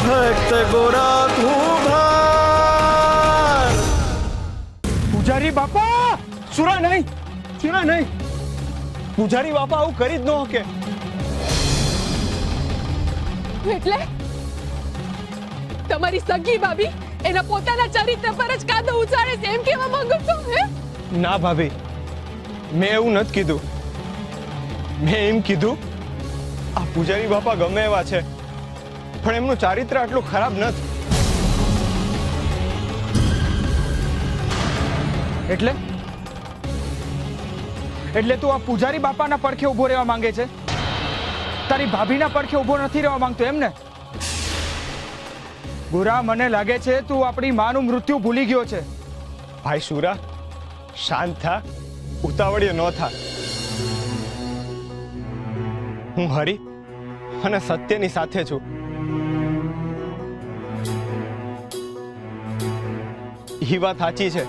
ભક્ત ગોરા કુંભાર. પૂજારી બાપા, સુરા નહીં, સુરા નહીં. પૂજારી બાપા આવું કરી જ ન શકે. એટલે તમારી સગી ભાભી એના પોતાના ચરિત્ર પર જ કાદો ઉછાળે છે એમ કહેવા માંગો છો? હે? ના ભાભી, મેં એવું નથી કીધું. મેં એમ કીધું આ પૂજારી બાપા ગમે એવા છે, પણ એમનું ચારિત્ર આટલું ખરાબ નથી. એટલે તું આ પૂજારી બાપાના પડખે ઉભો રહેવા માંગે છે? તારી ભાભીના પડખે ઉભો નથી રહેવા માંગતો એમ ને? ગોરા, મને લાગે છે તું આપણી માનું મૃત્યુ ભૂલી ગયો છે. ભાઈ શુરા, શાંત થા, ઉતાવળિયો ન થા. હું હરી અને સત્યની સાથે છું. એ વાત સાચી છે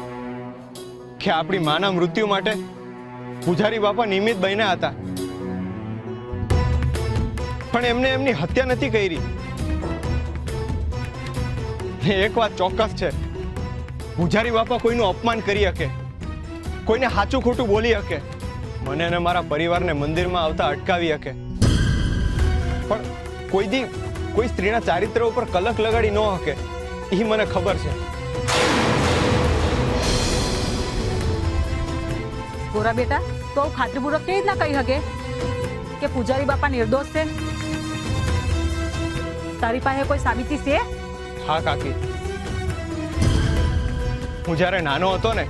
કે આપણી માના મૃત્યુ માટે પૂજારી બાપા નિમિત્ત બન્યા હતા, પણ એમને એમની હત્યા નથી કરી. એક વાત ચોક્કસ છે, પૂજારી બાપા કોઈનું અપમાન કરી શકે, કોઈને સાચું ખોટું બોલી શકે, મને અને મારા પરિવારને મંદિરમાં આવતા અટકાવી શકે, પણ કોઈ સ્ત્રીના ચારિત્ર ઉપર કલંક લગાડી ન શકે. એ મને ખબર છે. ગોરા બેટા, તો ખાતરીપૂર્વક કેવી રીતના કહી શકે કે પૂજારી બાપા નિર્દોષ છે? તારી પાસે કોઈ સાબિતી છે? હા કાકી, હું જ્યારે નાનો હતો ને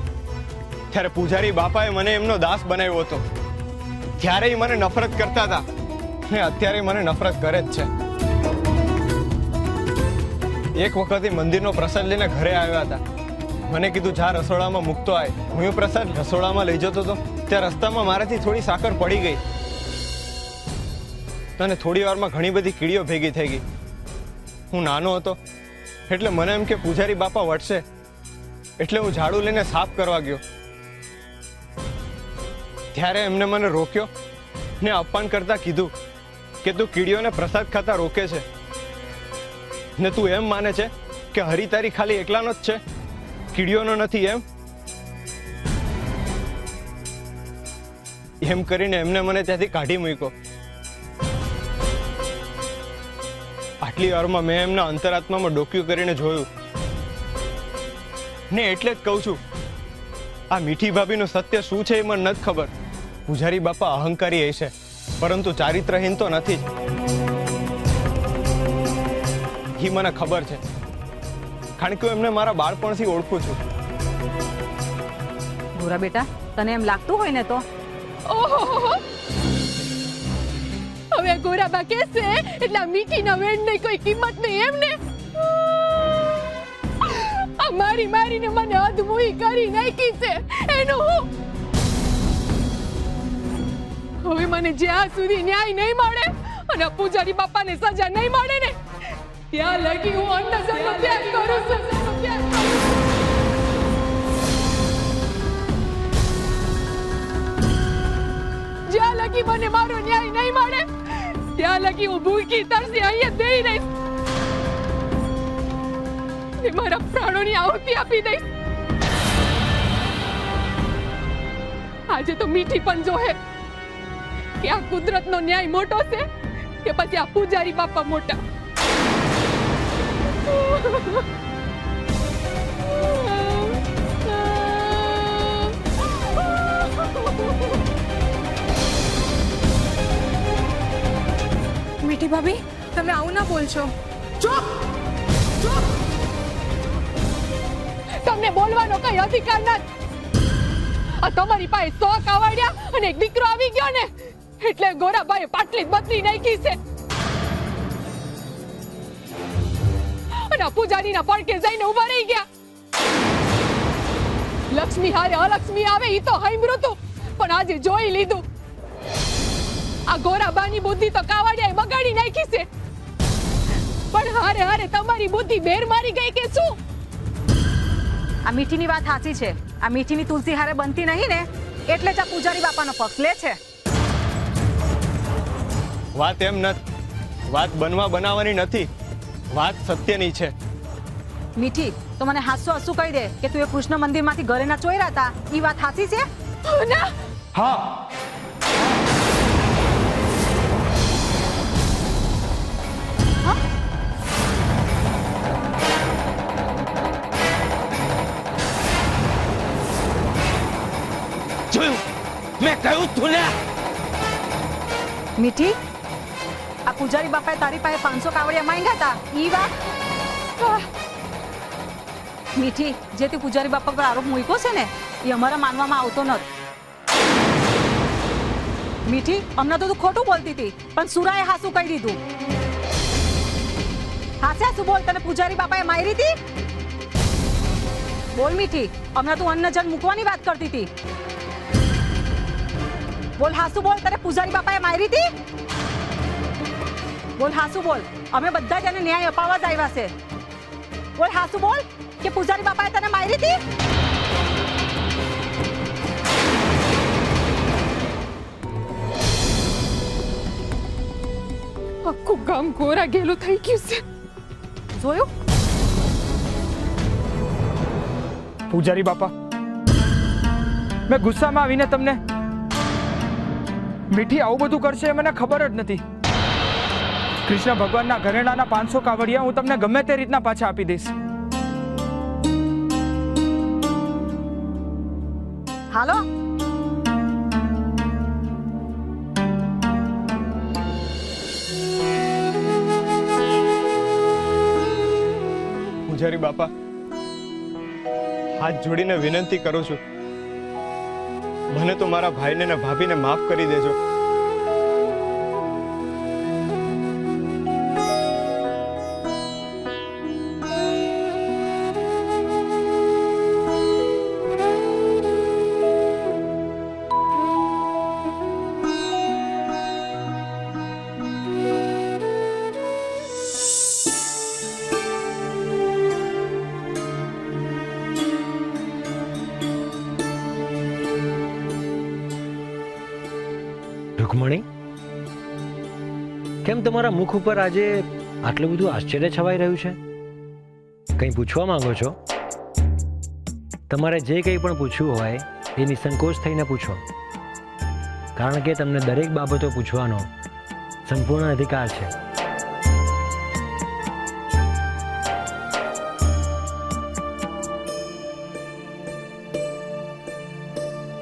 ત્યારે પૂજારી બાપાએ મને એમનો દાસ બનાવ્યો હતો. ત્યારે એ મને નફરત કરતા હતા ને અત્યારે મને નફરત કરે જ છે. એક વખત એ મંદિરનો પ્રસાદ લઈને ઘરે આવ્યા હતા. મને કીધું જા રસોડામાં મૂકતો આય. હું એ પ્રસાદ રસોડામાં લઈ જતો હતો ત્યાં રસ્તામાં મારાથી થોડી સાકર પડી ગઈ અને થોડી વારમાં ઘણી બધી કીડીઓ ભેગી થઈ ગઈ. હું નાનો હતો એટલે મને એમ કે પૂજારી બાપા વટશે, એટલે હું ઝાડુ લઈને સાફ કરવા ગયો. ત્યારે એમને મને રોક્યો ને અપમાન કરતા કીધું કે તું કીડીઓને પ્રસાદ ખાતા રોકે છે ને તું એમ માને છે કે હરી તારી ખાલી એકલાનો જ છે, કીડીઓનો નથી એમ. એમ કરીને એમને મને ત્યાંથી કાઢી મૂક્યો. આટલી વારમાં મેં એમના અંતરાત્મામાં ડોક્યું કરીને જોયું ને એટલે જ કહું છું, આ મીઠી ભાભીનું સત્ય શું છે એ મને નથી ખબર. પૂજારી બાપા અહંકારી હશે, પરંતુ ચારિત્રહીન તો નથી જ. એ મને ખબર છે, કારણ કે હું એમને મારા બાળપણથી ઓળખું છું. ગોરા બેટા, તને એમ લાગતું હોય ને તો ઓહો, હવે ગોરાબા કહેશે એટલે આ મીઠીના વેણની કોઈ કિંમત નહીં એમ ને? આ મારીને મને અધમુઈ કરી નાખી છે એનું હું. હવે મને જ્યાં સુધી ન્યાય નહીં મળે અને પૂજારી બાપાને સજા નહીં મળે ને ત્યાં લગી હું અન્નદાનનો ત્યાગ કરું છું. જ્યાં લગી મને મારો ન્યાય નહીં મળે ત્યાં લગી હું ભૂખી તરસી અહીંયા બેહી રહીશ. મારા પ્રાણોની આહુતિ આપી દઈશ. આજે તો મીઠી પણ જોહે કે આ કુદરતનો ન્યાય મોટો છે કે પછી આ પૂજારી બાપા મોટા. મીઠી ભાભી, તમે આવું ના બોલશો. તમને બોલવાનો કઈ અધિકાર નથી. આ તમારી પાસે 100 કાવડિયા અને એક દીકરો આવી ગયો ને એટલે ગોરાભાઈએ પાટલી બદલી નાખી છે. અને પૂજારીના પડકે જઈને ઉભા રહી ગયા. લક્ષ્મી હારે અલક્ષ્મી આવે ઈ તો હાંભળ્યું તું, પણ આજે જોઈ લીધું. આ ગોરાબાની બુદ્ધિ તો કાવડિયાએ બગાડી નાખી છે. પણ હારે હારે તમારી બુદ્ધિ બેર મારી ગઈ કે શું? આ મીઠીની વાત સાચી છે. આ મીઠીની તુલસી હારે બનતી નહીં ને એટલે જ આ પૂજારી બાપાનો પક્ષ લે છે. વાત એમ નથી, વાત બનવાની નથી. વાત સત્યની છે. મીઠી, તો મને હાસુ હાસુ કહી દે કે તું એ કૃષ્ણ મંદિરમાંથી ઘરે ના ચોર્યા હતા, એ વાત સાચી છે? ના, હા, જોયું, મેં કહ્યું તું ને. મીઠી, આ પૂજારી બાપાએ તારી પાસે 500 કાવડિયા માંગ્યા હતા, ઈ વાત? મીઠી, જે તું પૂજારી બાપા પર આરોપ મૂક્યો છે ને, એ અમારા માનવામાં આવતો નથી. મીઠી, હમણાં તો તું ખોટું બોલતી હતી, પણ સુરાએ હાસુ કહી દીધું. હાસે હાસુ બોલ, તને પૂજારી બાપાએ મારી હતી? બોલ મીઠી, હમણાં તું અન્ન જન મૂકવાની વાત કરતી હતી. બોલ હાસુ બોલ, તને પૂજારી બાપાએ મારી હતી? બોલ હાસુ બોલ, અમે બધા જ એને ન્યાય અપાવવા જ આવ્યા છે. બોલ હાસુ બોલ કે પૂજારી બાપાએ તને મારી હતી? આખું ગામ ગોરા ગેલું થઈ ગયું છે. જોયું? પૂજારી બાપા, મેં ગુસ્સામાં આવીને તમને મીઠી આવું બધું કરશે એ મને ખબર જ નથી. કૃષ્ણ ભગવાનના ઘરેણાના 500 કાવડિયા હું તમને ગમે તે રીતના પાછા આપી દઈશ. હાલો. પૂજારી બાપા, હાથ જોડીને વિનંતી કરું છું, મને તો મારા ભાઈને ને ભાભીને માફ કરી દેજો. રૂકમણી, કેમ તમારા મુખ ઉપર આજે આટલું બધું આશ્ચર્ય છવાઈ રહ્યું છે? કંઈ પૂછવા માંગો છો? તમારે જે કંઈ પણ પૂછવું હોય એ નિસંકોચ થઈને પૂછો, કારણ કે તમને દરેક બાબતો પૂછવાનો સંપૂર્ણ અધિકાર છે.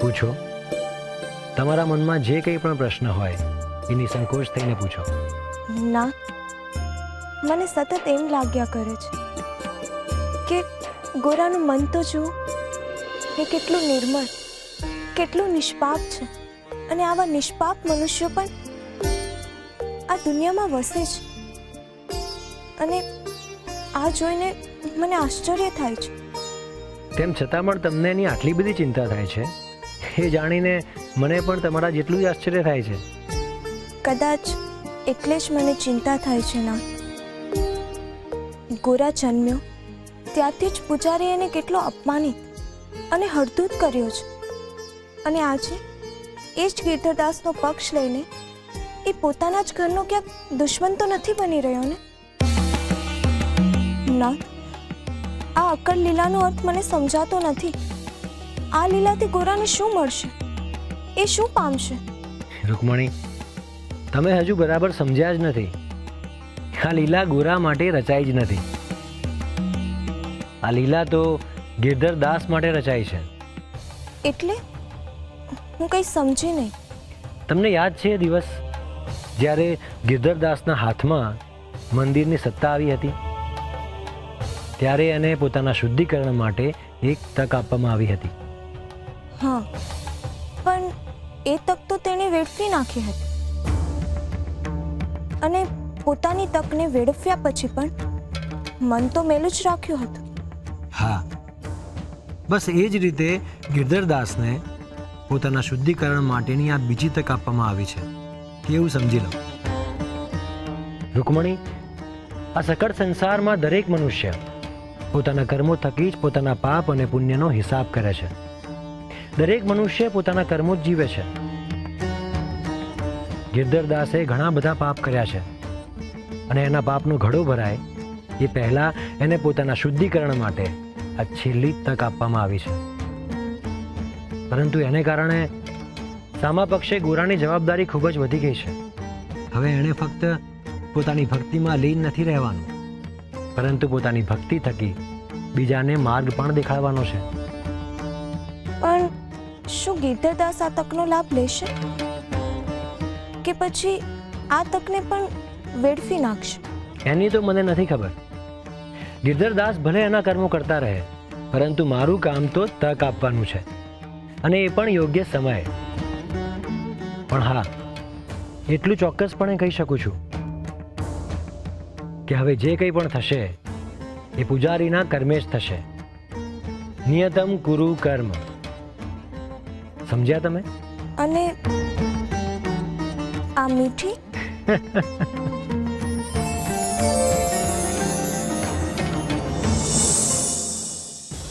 પૂછો, તમારા મનમાં જે કંઈ પણ પ્રશ્ન હોય એ નિસંકોચ થઈને પૂછો. ના, મને સતત એમ લાગ્યા કરે છે કે ગોરાનું મન તો જુઓ, એ કેટલું નિર્મળ, કેટલું નિષ્પાપ છે. અને આવા નિષ્પાપ મનુષ્યો પણ આ દુનિયામાં વસે છે. અને આ જોઈને મને આશ્ચર્ય થાય છે. તેમ છતાં પણ તમને એની આટલી બધી ચિંતા થાય છે એ જાણીને મને પણ તમારા જેટલું જ આશ્ચર્ય થાય છે. કદાચ એટલે જ મને ચિંતા થાય છે. ના, ગોરા જન્મ્યો ત્યારથી જ પૂજારીએ એને કેટલો અપમાનિત અને હળદૂત કર્યો છે. અને આજે એ જ ગિરધરદાસનો પક્ષ લઈને એ પોતાના જ ઘરનો ક્યાંક દુશ્મન તો નથી બની રહ્યો ને? ના, આ અક્કડ લીલાનો અર્થ મને સમજાતો નથી. આ લીલાથી ગોરાને શું મળશે? એ શું પામશે? રૂકમણી, તમે હજુ બરાબર સમજ્યા જ નથી. આ લીલા ગોરા માટે રચાઈ જ નથી. આ લીલા તો ગિરધરદાસ માટે રચાઈ છે. એટલે હું કંઈ સમજી નહીં. તમને યાદ છે એ દિવસ જ્યારે ગિરધરદાસના હાથમાં મંદિરની સત્તા આવી હતી? ત્યારે એને પોતાના શુદ્ધિકરણ માટે એક તક આપવામાં આવી હતી. હા, પણ એ તક તો તેણે વેડફી નાખી હતી. અને પોતાની તકને વેડફ્યા પછી પણ મન તો મેલું જ રાખ્યું હતું. હા, બસ એ જ રીતે ગિરધરદાસને પોતાના શુદ્ધિકરણ માટેની આ બીજી તક આપવામાં આવી છે. એવું સમજી લો. રૂકમણી, આ સકળ સંસારમાં દરેક મનુષ્ય પોતાના કર્મો થકી જ પોતાના પાપ અને પુણ્યનો હિસાબ કરે છે. દરેક મનુષ્ય પોતાના કર્મો જ જીવે છે. ગિરધરદાસે ઘણા બધા પાપ કર્યા છે અને એના પાપનો ઘડો ભરાય એ પહેલા એને પોતાના શુદ્ધિકરણ માટે આ છેલ્લી તક આપવામાં આવી છે. પરંતુ એને કારણે સામા પક્ષે ગોરાની જવાબદારી ખૂબ જ વધી ગઈ છે. હવે એણે ફક્ત પોતાની ભક્તિમાં લીન નથી રહેવાનું, પરંતુ પોતાની ભક્તિ થકી બીજાને માર્ગ પણ દેખાડવાનો છે. પણ શું ગિરધરદાસ આ તકનો લાભ લેશે કે પછી આ તકને પણ વેડફી નાખશે? એની તો મને નથી ખબર. ગિરધરદાસ ભલે એના કર્મો કરતા રહે, પરંતુ મારું કામ તો તક આપવાનું છે, અને એ પણ યોગ્ય સમયે. પણ હા, એટલું ચોક્કસપણે કહી શકું છું કે હવે જે કંઈ પણ થશે એ પૂજારીના કર્મે જ થશે. નિયતમ કુરુ કર્મ. સમજ્યા તમે? અને આ મીઠી?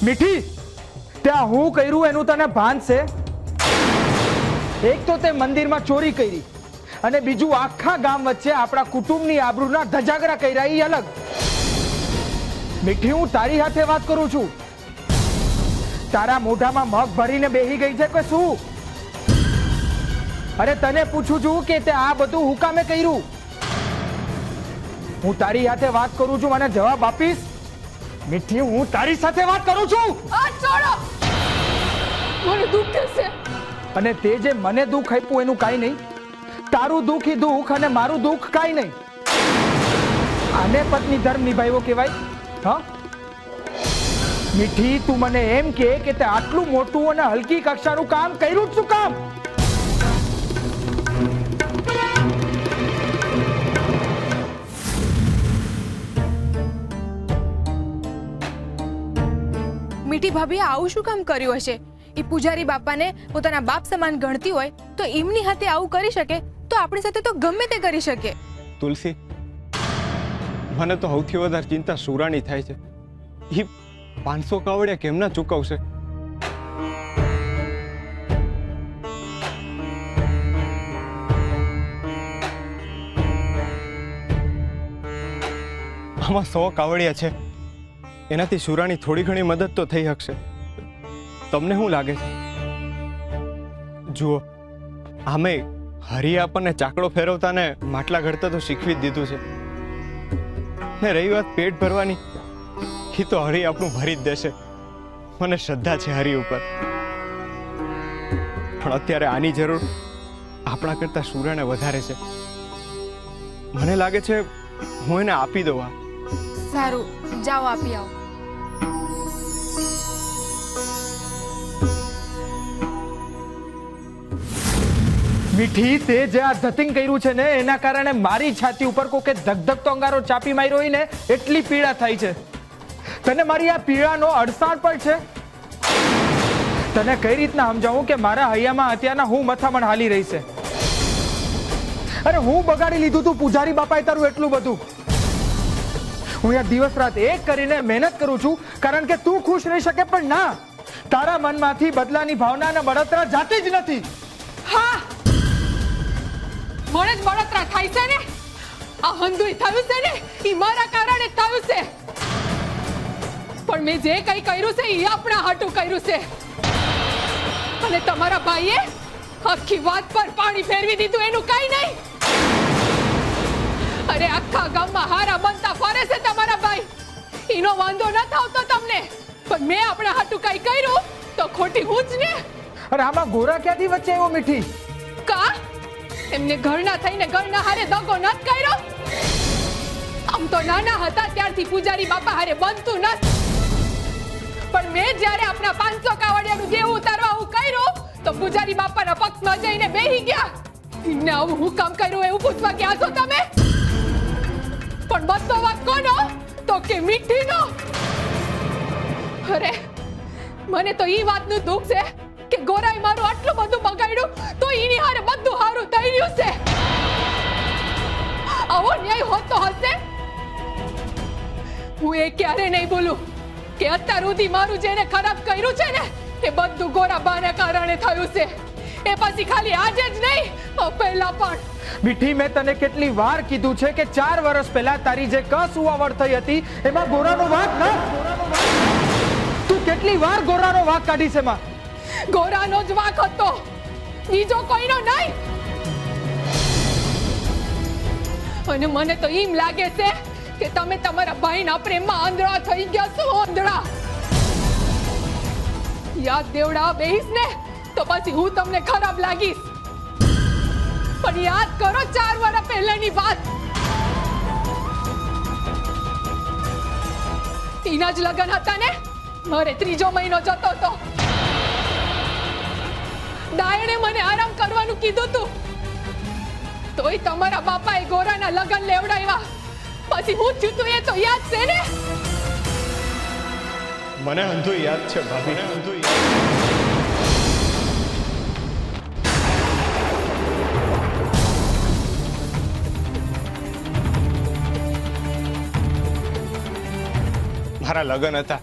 મીઠી, ત્યાં હું કર્યું એનું તને ભાન છે? એક તો તે મંદિરમાં ચોરી કરી, અને બીજું આખા ગામ વચ્ચે આપણા કુટુંબની આબરૂના ધજાગરા કર્યા, એ અલગ. મીઠી, હું તારી સાથે વાત કરું છું. તારા મોઢામાં મગ ભરીને બેહી ગઈ છે કે શું? અરે તને પૂછું છું કે તે આ બધું હું કામે કર્યું? હું તારી સાથે વાત કરું છું, મને જવાબ આપીશ? મીઠી, હું તારી સાથે વાત કરું છું. આ છોડો, મને દુઃખ થશે. અને તે જે મને દુઃખ આપ્યું એનું કાંઈ નહીં. તારું દુઃખ ઈ દુઃખ અને મારું દુઃખ કાંઈ નહીં. આને પત્ની ધર્મ નિભાવ્યો કહેવાય? હા મીઠી, તું મને એમ કે તે આટલું મોટું અને હલકી કક્ષાનું કામ કર્યું જ શું કામ? મીઠી ભાભી આવું શું કામ કર્યું હશે? એ પૂજારી બાપાને પોતાના બાપ સમાન ગણતી હોય તો એમની હાથે આવું કરી શકે, તો આપણી સાથે તો ગમે તે કરી શકે. તુલસી, મને તો સૌથી વધારે ચિંતા સુરાણી થાય છે. એ 500 કાવડિયા કેમ ના ચૂકવશે? આમાં 100 કાવડિયા છે, એનાથી સુરાણી થોડી ઘણી મદદ તો થઈ શકશે. તમને શું લાગે છે? જુઓ, આમે હરિએ આપણને ચાકડો ફેરવતા ને માટલા ઘડતા તો શીખવી જ દીધું છે. ને રહી વાત પેટ ભરવાની, એ તો હરિ આપણું ભરી જ દેશે. મને શ્રદ્ધા છે હરિ ઉપર. પણ અત્યારે આની જરૂર આપણા કરતા સુરાને વધારે છે. મને લાગે છે હું એને આપી દઉં. સારું, જાઓ આપી આવો. મીઠી, તે જે આ ધતિંગ કર્યું છે ને એના કારણે મારી છાતી ઉપર કોકે ધગધગતો અંગારો ચાપી માર્યો હોય ને એટલી પીડા થાય છે. તને મારી આ પીડાનો અડસાણ પણ છે? તને કઈ રીતના સમજાવું કે મારા હૈયામાં અત્યારના હું મથામણ હાલી રહી છે? અરે હું બગાડી લીધું તું પૂજારી બાપાએ તારું એટલું બધું. હું અહીંયા દિવસ રાત એક કરીને મહેનત કરું છું કારણ કે તું ખુશ રહી શકે, પણ ના, તારા મનમાંથી બદલાની ભાવના અને બળતરા જાતી જ નથી. હા, મને જ બળતરા થાય છે ને. આ હંધુય થયું છે ને, એ મારા કારણે થયું છે. પણ મેં જે કંઈ કર્યું છે એ આપણા હાટું કર્યું છે. અને તમારા ભાઈએ આખી વાત પર પાણી ફેરવી દીધું, એનું કઈ નહીં. અરે આખા ગામમાં હારા બનતા ફરે છે તમારા ભાઈ, એનો વાંધો ન આવતો તમને. પણ મેં આપણા હાટું કઈ કર્યું તો ખોટી હું જ ને. અરે આમાં ગોરા ક્યાંથી વચ્ચે આવ્યો મીઠી? કા એમને ઘરના થઈને ઘરના હારે દગો નત કર્યો? આમ તો નાના હતા ત્યારથી પૂજારી બાપા હારે બનતું નત. પણ મેં જ્યારે આપણા 500 કાવડિયાનું દેવું ઉતારવા હું કર્યું તો પૂજારી બાપાના પક્ષમાં જઈને બેહી ગયા. એમને આવું હું કામ કર્યું એવું પૂછવા ગયા છો તમે? પણ બધો વાત કોનો? તો કે મીઠીનો. અરે મને તો ઈ વાતનું દુઃખ છે કે ગોરાઈ મારું આટલું બધું બગાડ્યું તો એની હારે બધું હારું થઈ રહ્યું છે. આવો ન્યાય હોતો હશે? હું એ ક્યારે નહીં ભૂલું કે અત્યાર સુધી મારું જેને ખરાબ કર્યું છે ને એ બધું ગોરાબાના કારણે થયું છે. એ પછી ખાલી આજે જ નહીં, પહેલા પણ મીઠી, મેં તને કેટલી વાર કીધું છે કે 4 વર્ષ પહેલા તારી જે કસુવાવડ થઈ હતી એમાં ગોરાનો વાંક ના. તું કેટલી વાર ગોરાનો વાંક કાઢીશ એમાં? ગોરાનો જ વાંક હતો, બીજો કોઈનો નહીં. અને મને તો એમ લાગે છે કે તમે તમારા ભાઈના પ્રેમમાં આંધળા થઈ ગયા છો. આંધળા યાદ દેવડા બેહીશ ને તો પછી હું તમને ખરાબ લાગીશ. પણ યાદ કરો 4 વર્ષ પહેલાની વાત. એના જ લગ્ન હતા ને, મારે 3જો મહિનો જતો હતો. દાયણે મને આરામ કરવાનું કીધું તું, તોય તમારા બાપાએ ગોરાના લગ્ન લેવડાવ્યા. પછી હું થયું તું એ તો યાદ છે ને? મને અંધું યાદ છે ભાભી, મને અંધું યાદ. મારા લગ્ન હતા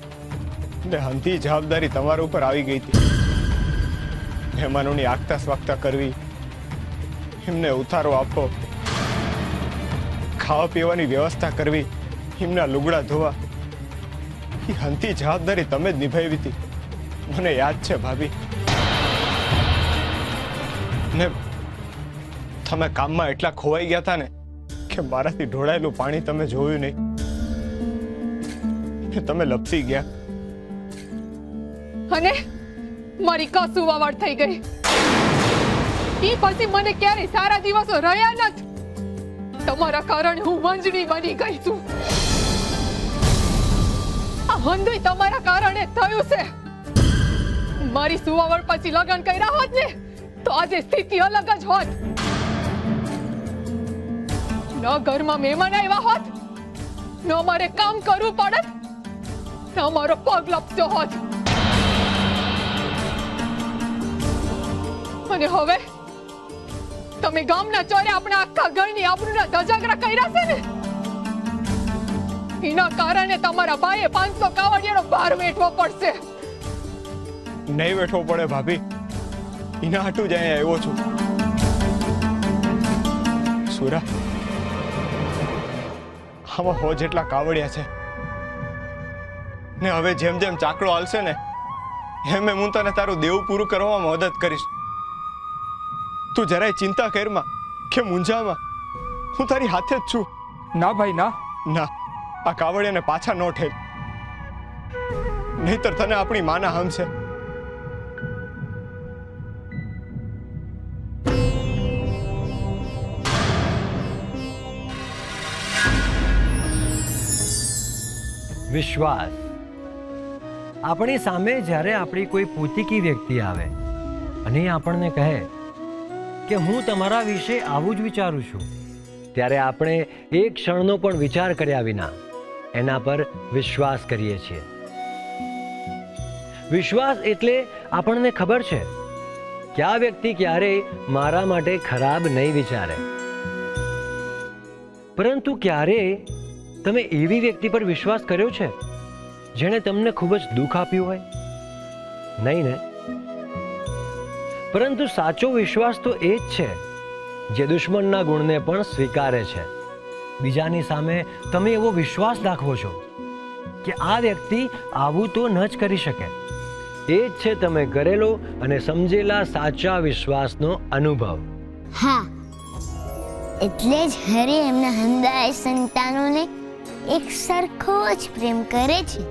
ને અંધી જવાબદારી તમારા ઉપર આવી ગઈ હતી. મહેમાનોની આગતા સ્વાગતા કરવી, એમને ઉતારો આપવો, ખાવા પીવાની વ્યવસ્થા કરવી, એમના લુગડા ધોવા, એ અંધી જવાબદારી તમે જ નિભાવી હતી. મને યાદ છે ભાભી. ને તમે કામમાં એટલા ખોવાઈ ગયા હતા ને કે મારાથી ઢોળાયેલું પાણી તમે જોયું નહીં. તમે લપસી ગયા અને મારી કસુવાવડ થઈ ગઈ. ઈ પછી મને ક્યારે સારા દિવસો રહ્યા નથી. તમારા કારણે હું વંજણી બની ગઈ છું. આ હંધુય તમારા કારણે થયું છે. મારી સુવાવડ પછી લગ્ન કર્યા હોત ને તો આજે સ્થિતિ અલગ જ હોત. ન ઘરમાં મહેમાન આવ્યા હોત, ન મારે કામ કરવું પડત, ન મારો પગ લપસ્યો હોત. અને હવે તમે ગામના ચોરે આપણા આખા ઘરની આબરૂના ધજાગરા કર્યા છે ને, એના કારણે તમારા ભાઈએ 500 કાવડિયાનો ભાર વેઠવો પડશે. નહીં વેઠવો પડે ભાભી, એના હાટું જ અહીંયા આવ્યો છું. સુરા, આમાં 100 જેટલા કાવડિયા છે ને હવે જેમ જેમ ચાકડો હાલશે ને એમ હું તને તારું દેવું પૂરું કરવામાં મદદ કરીશ. તું જરાય ચિંતા કરમાં કે મૂંઝામાં, હું તારી હાથે જ છું. ના ભાઈ ના. ના, આ કાવડિયાને પાછા ન ઠેલ, નહીતર તને આપણી માના હમશે. વિશ્વાસ. આપણી સામે જ્યારે આપણી કોઈ પૂતિકી વ્યક્તિ આવે અને એ આપણને કહે કે હું તમારા વિશે આવું જ વિચારું છું, ત્યારે આપણે એક ક્ષણનો પણ વિચાર કર્યા વિના એના પર વિશ્વાસ કરીએ છીએ. વિશ્વાસ એટલે આપણને ખબર છે કે આ વ્યક્તિ ક્યારેય મારા માટે ખરાબ નહીં વિચારે. પરંતુ ક્યારેય તમે એવી વ્યક્તિ પર વિશ્વાસ કર્યો છે જેણે તમને ખૂબ જ દુઃખ આપ્યું હોય? નહીં ને? પરંતુ સાચો વિશ્વાસ તો એ જ છે જે દુશ્મનના ગુણને પણ સ્વીકારે છે. બીજાની સામે તમે એવો વિશ્વાસ દાખવો છો કે આ વ્યક્તિ આવું તો ન જ કરી શકે. એ જ છે તમે કરેલો અને સમજેલા સાચા વિશ્વાસનો અનુભવ. હા, એટલે જ હરે એમના હંદાય સંતાનોને એક સરખો જ પ્રેમ કરે છે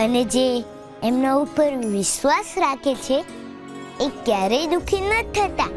અને જે એમના ઉપર વિશ્વાસ રાખે છે એ ક્યારેય દુઃખી ન થતા.